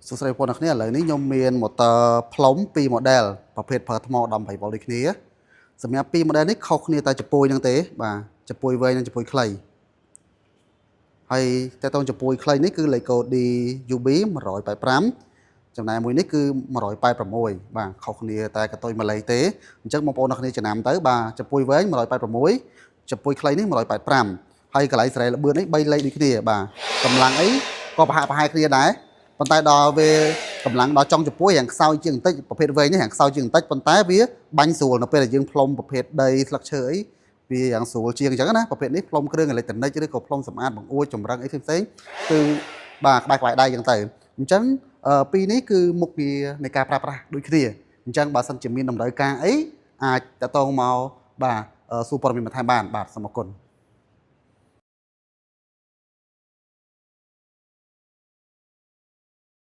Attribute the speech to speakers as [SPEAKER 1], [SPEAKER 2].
[SPEAKER 1] សួស្តីបងប្អូនអ្នកគ្នាឥឡូវនេះខ្ញុំមាន motor ផ្លុំ2 model ប្រភេទប្រើថ្ម18 V ដូចគ្នាសម្រាប់2 model នេះខុសគ្នាតែចំពួយហ្នឹងទេបាទចំពួយវែងនិងចំពួយខ្លីហើយតើតើចំពួយខ្លីនេះគឺលេខកូដ DUB 185ចំណែកមួយនេះគឺ186បាទខុសគ្នាតែកតុយមួយលេខទេអញ្ចឹងបងប្អូនអ្នកគ្នាចំណាំទៅបាទចំពួយវែង186ចំពួយខ្លីនេះ185ហើយកន្លែងសេរីល្បឿននេះ3លេខដូចគ្នាបាទកម្លាំងអីក៏ប្រហែលគ្នាដែរប៉ុន្តែដល់វាកម្លាំងដល់ចុងចំពោះយ៉ាងខ្សោយជាងបន្តិចប្រភេទវែងនេះយ៉ាងខ្សោយជាងបន្តិចប៉ុន្តែវាបាញ់ស្រួលនៅពេលដែលយើងផ្លុំប្រភេទដីស្លឹកឈើអីវាយ៉ាងស្រួលជាងអញ្ចឹងណាប្រភេទនេះផ្លុំគ្រឿងអេឡិចត្រូនិកឬក៏ផ្លុំសម្អាតបង្អួចចម្រឹងអីផ្សេងគឺបាទក្បែរដៃអញ្ចឹងទៅអញ្ចឹងពីរនេះគឺមុខងារនៃការប្រើប្រាស់ដូចគ្នាអញ្ចឹងបើសិនជាមានតម្រូវការអីអាចតតងមកបាទសួរព័ត៌មានបន្ថែមបានបាទសូមអរគុណ